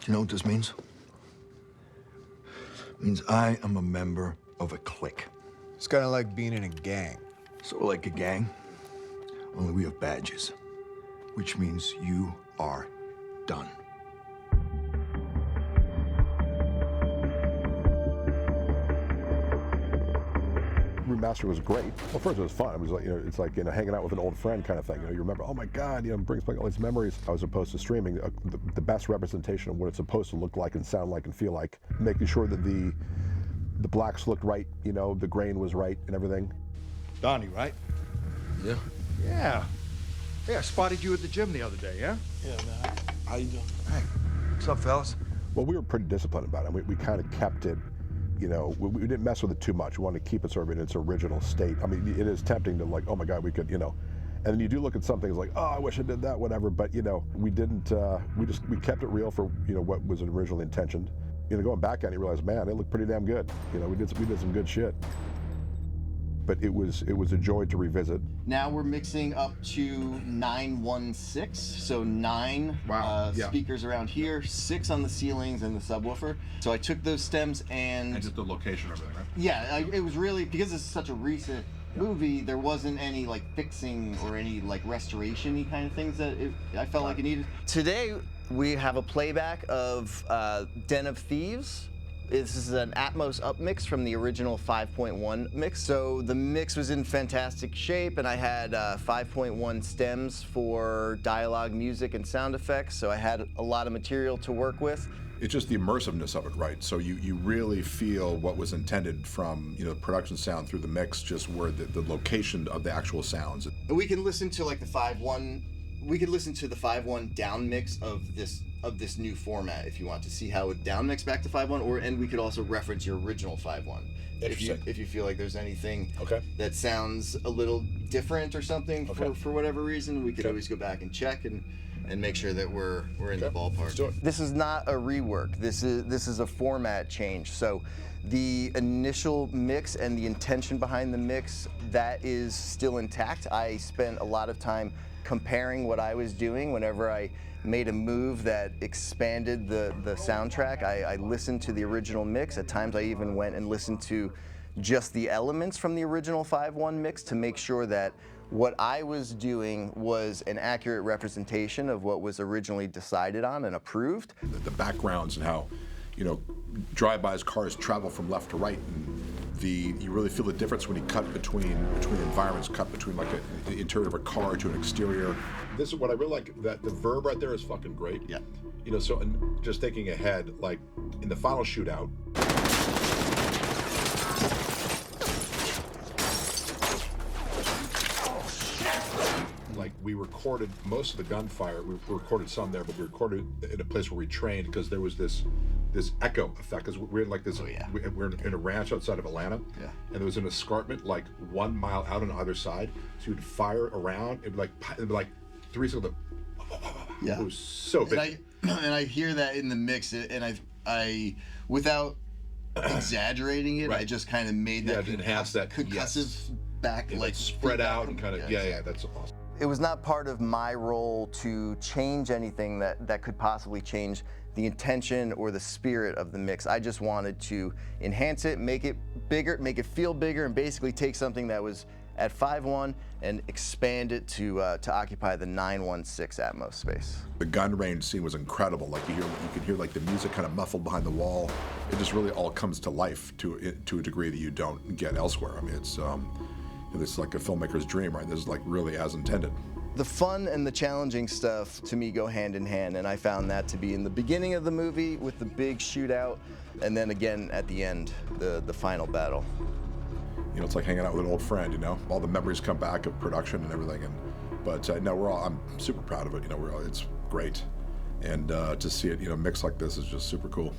Do you know what this means? It means I am a member of a clique. It's kind of like being in a gang. Sort of like a gang, only we have badges, which means you are done. Remastering was great. Well, first it was fun. It was like, it's like, hanging out with an old friend kind of thing. You remember, oh my God, it brings back all these memories. As opposed to streaming, the best representation of what it's supposed to look like and sound like and feel like, making sure that the blacks looked right, the grain was right and everything. Donnie, right? Yeah. Yeah. Hey, I spotted you at the gym the other day, yeah? Yeah, man. How you doing? Hey, what's up, fellas? Well, we were pretty disciplined about it. We kind of kept it, we didn't mess with it too much. We wanted to keep it sort of in its original state. I mean, it is tempting to like, oh my God, we could, and then you do look at something, it's like, oh, I wish I did that, whatever. But, we didn't, we kept it real for, what was originally intentioned. Going back on it, you realize, man, it looked pretty damn good. We did some good shit. But it was a joy to revisit. Now we're mixing up to 916, so 9 speakers around here, 6 on the ceilings and the subwoofer. So I took those stems and just the location of everything, right? Yeah, it was really, because it's such a recent movie, there wasn't any like fixing or any like restoration-y kind of things that I felt like it needed. Today we have a playback of Den of Thieves. This is an Atmos upmix from the original 5.1 mix. So the mix was in fantastic shape, and I had 5.1 stems for dialogue, music, and sound effects. So I had a lot of material to work with. It's just the immersiveness of it, right? So you really feel what was intended from production sound through the mix, just where the location of the actual sounds. We can listen to like the 5.1. We could listen to the 5.1 down mix of this new format if you want to see how it down mix back to 5.1, and we could also reference your original 5.1 if you feel like there's anything that sounds a little different or something for whatever reason. We could always go back and check and make sure that we're in the ballpark. This is not a rework. This is a format change. So the initial mix and the intention behind the mix, that is still intact. I spent a lot of time comparing what I was doing whenever I made a move that expanded the soundtrack. I listened to the original mix. At times I even went and listened to just the elements from the original 5.1 mix to make sure that what I was doing was an accurate representation of what was originally decided on and approved. The backgrounds and how, drive-bys, cars travel from left to right, and you really feel the difference when you cut between environments, cut between like the interior of a car to an exterior. This is what I really like, that the verb right there is fucking great. Yeah. So and just thinking ahead, like in the final shootout, like we recorded most of the gunfire. We recorded some there, but we recorded in a place where we trained because there was this echo effect. Because we're in like this, we're in a ranch outside of Atlanta, and there was an escarpment like 1 mile out on either side. So you'd fire around, it'd be like 3 seconds. Yeah, it was so big. And I hear that in the mix, and I without exaggerating it, I just kind of made that enhance that concussive back, like spread out and kind of that's awesome. It was not part of my role to change anything that could possibly change the intention or the spirit of the mix. I just wanted to enhance it, make it bigger, make it feel bigger, and basically take something that was at 5.1 and expand it to occupy the 916 Atmos space. The gun range scene was incredible. Like you can hear like the music kind of muffled behind the wall. It just really all comes to life to a degree that you don't get elsewhere. I mean, it's like a filmmaker's dream, right? This is like really as intended. The fun and the challenging stuff to me go hand in hand, and I found that to be in the beginning of the movie with the big shootout, and then again at the end, the final battle. It's like hanging out with an old friend. All the memories come back of production and everything. But I'm super proud of it. It's great, and to see it mixed like this is just super cool.